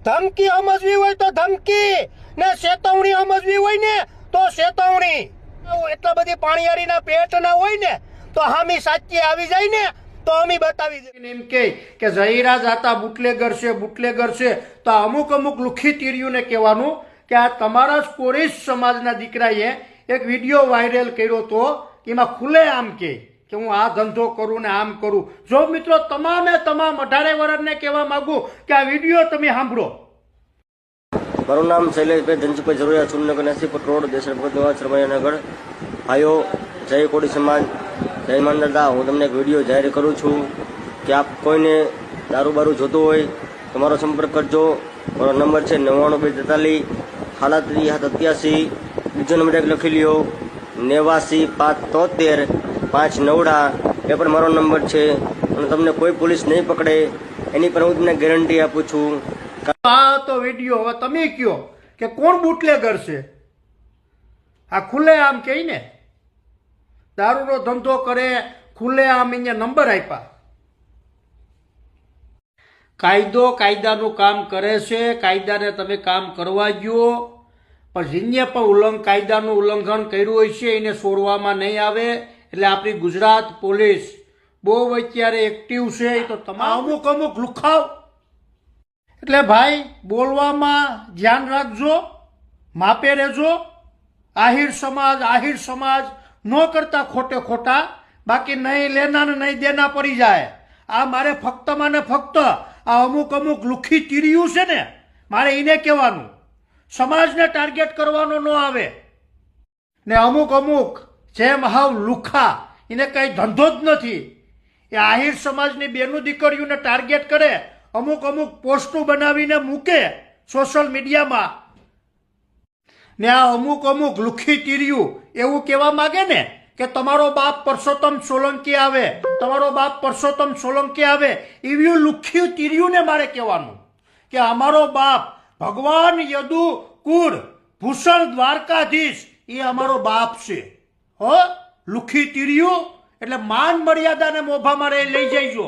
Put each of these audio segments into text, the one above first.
ધમકી સમજવી હોય તો ધમકી ને ચેતવણી સમજવી હોય ને તો ચેતવણી. એટલા બધી પાણીયારીના પેટ ના હોય ને તો હામી સાચી આવી જાય ને તો અમે બતાવી દઈએ. એમ કે ઝહીરા જાતા બુટલેગર છે તો અમુક લુખી તીર્યુને કહેવાનું કે આ તમારા જ કોરીસ સમાજના દીકરાએ એક વિડીયો વાયરલ કર્યો તો એમાં ખુલ્લે આમ કે હું આ ધંધો કરું ને આમ કરું. જો મિત્રો તમામ 18 વર્ષને કહેવા માંગુ કે આ વિડીયો તમે સાંભળો. મારું નામ શૈલેષભાઈ ધનસુભાઈ જરૂરિયાત સુરનગર નસીપટ રોડ દેસર ભગત સરમૈયાનગર. ભાઈઓ જય કોળી સમાજ, જય માનદાદા. હું તમને એક વિડીયો જાહેર કરું છું કે આપ કોઈને દારૂબારૂ જોતું હોય તો મારો સંપર્ક કરજો. મારો નંબર છે 9243 3787. બીજો નંબર એક લખી લ્યો 89 573 5 9. એ પણ મારો નંબર છે અને તમને કોઈ પોલીસ નહીં પકડે એની પર હું તમને ગેરંટી આપું છું. આ તો વિડીયો હવે તમે કયો કે કોણ બુટલેગર છે? આ ખુલ્લે આમ કહે ને દારૂનો ધંધો કરે, ખુલ્લે આમ અહીંયા નંબર આપ્યા. કાયદો કાયદાનું કામ કરે છે, કાયદાને તમે કામ કરવા ગયો, પણ જેને પણ કાયદાનું ઉલ્લંઘન કર્યું હોય છે એને છોડવામાં નહીં આવે. એટલે આપણી ગુજરાત પોલીસ બહુ અત્યારે એક્ટિવ છે. તો તમામ અમુક લુખાવ એટલે ભાઈ બોલવામાં ધ્યાન રાખજો, માપે રહેજો. આહિર સમાજ ન કરતા ખોટા, બાકી નહીં લેના ને નહીં દેના પડી જાય. આ મારે ફક્તમાં ને ફક્ત આ અમુક લુખી તીર્યું છે ને મારે એને કહેવાનું. સમાજને ટાર્ગેટ કરવાનો ન આવે ને અમુક જેમ હાવ લુખા એને કઈ ધંધો જ નથી એ આહિર સમાજની બેનું દીકરીઓને ટાર્ગેટ કરે, અમુક પોસ્ટો બનાવીને મૂકે સોશિયલ મીડિયામાં ને આ અમુક લુખી તીર્યું એવું કહેવા માંગે ને કે તમારો બાપ પરસોત્તમ સોલંકી આવે, તમારો બાપ પરસોત્તમ સોલંકી આવે. એવી લુખી તીર્યુંને મારે કહેવાનું કે અમારો બાપ ભગવાન યદુ કુળ ભૂષણ દ્વારકાધીશ એ અમારો બાપ છે. હો લુખી તીર્યું એટલે માન મર્યાદાને મોભા મારે લઈ જઈજો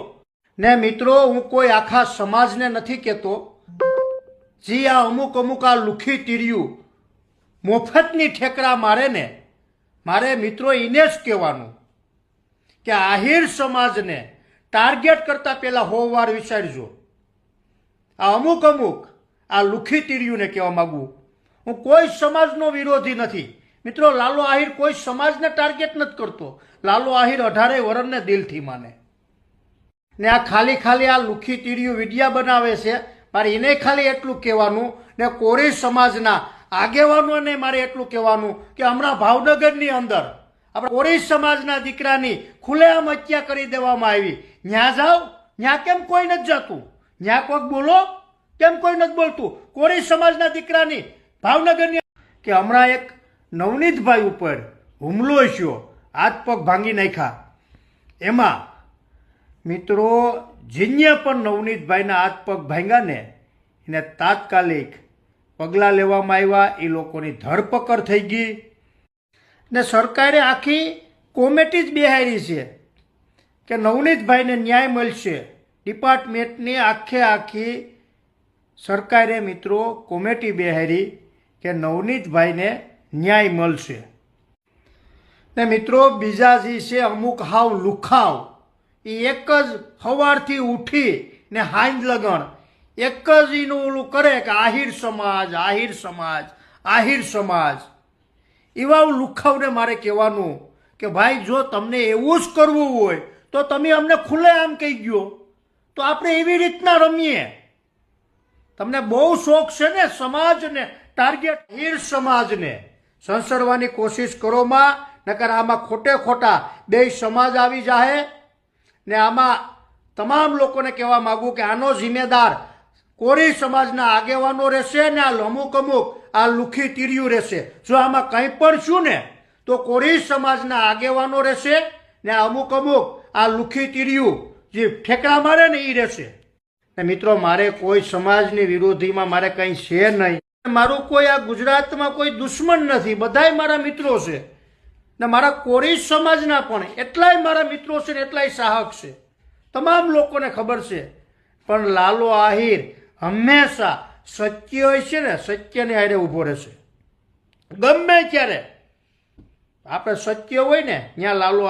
ને. મિત્રો હું કોઈ આખા સમાજને નથી કહેતો, જે આ અમુક આ લુખી તીર્યું મોફતની ઠેકરા મારે ને મારે મિત્રો એને જ કહેવાનું કે આહિર સમાજને ટાર્ગેટ કરતા પહેલા 100 વાર વિચારજો. આ અમુક આ લુખી તીર્યુંને કહેવા માંગુ. હું કોઈ સમાજનો વિરોધી નથી મિત્રો. લાલો આહિર કોઈ સમાજને ટાર્ગેટ નથી કરતો. લાલો આહિર 18 વર્ષને દિલથી માને ને આ ખાલી આ લુખી તીર્યું વિડિયા બનાવે છે. મારે એને ખાલી એટલું કહેવાનું ને કોરી સમાજના આગેવાનોને મારે એટલું કહેવાનું કે હમણાં ભાવનગરની અંદર આપણે કોરી સમાજના દીકરાની ખુલ્લેઆમ હત્યા કરી દેવામાં આવી. ન્યા જાઓ, ન્યા કેમ કોઈ નથી જતું? ન્યા કોઈક બોલો, કેમ કોઈ નથી બોલતું? કોરી સમાજના દીકરાની ભાવનગરની કે હમણાં એક નવનીતભાઈ ઉપર હુમલો થયો, હાથ પગ ભાંગી નાખ્યા. એમાં મિત્રો જેને પણ નવનીતભાઈના હાથ પગ ભાંગ્યા ને એને તાત્કાલિક પગલાં લેવામાં આવ્યા. એ લોકોની ધરપકડ થઈ ગઈ ને સરકારે આખી કોમિટી જ બેહારી છે કે નવનીતભાઈને ન્યાય મળશે. ડિપાર્ટમેન્ટની આખી સરકારે મિત્રો કોમિટી બેહારી કે નવનીતભાઈને ન્યાય મળશે. ને મિત્રો બીજા જે છે અમુક હાવ લુખાવ એ એક જ સવારથી ઉઠી ને હાંજ લગણ એક જ એનું ઓલું કરે કે આહિર સમાજ. એવા લુખાવને મારે કહેવાનું કે ભાઈ જો તમને એવું જ કરવું હોય તો તમે અમને ખુલ્લે આમ કહી ગયો તો આપણે એવી રીતના રમીએ. તમને બહુ શોખ છે ને સમાજને ટાર્ગેટ. આહિર સમાજને સંસરવાની કોશિશ કરોમાં, નકર આમાં ખોટા 2 સમાજ આવી જાય ને આમાં તમામ લોકોને કહેવા માંગુ કે આનો જિમ્મેદાર કોરી સમાજના આગેવાનો રહેશે ને આ અમુક આ લુખી તીર્યું રહેશે. જો આમાં કંઈ પણ છું ને તો કોરી સમાજના આગેવાનો રહેશે ને અમુક આ લુખી તીર્યું જે ઠેકડા મારે ને એ રહેશે. ને મિત્રો મારે કોઈ સમાજની વિરોધીમાં મારે કંઈ છે નહીં. મારું કોઈ આ ગુજરાતમાં કોઈ દુશ્મન નથી, બધાય મારા મિત્રો છે ને મારા કોરી સમાજના પણ એટલાય મારા મિત્રો છે ને એટલાય સાહક છે. તમામ લોકોને ખબર છે. પણ લાલો આહિર હંમેશા સત્ય હોય છે ને સત્યને હારે ઊભો રહેશે ગમે ત્યારે આપણે સત્ય હોય ને ત્યાં લાલો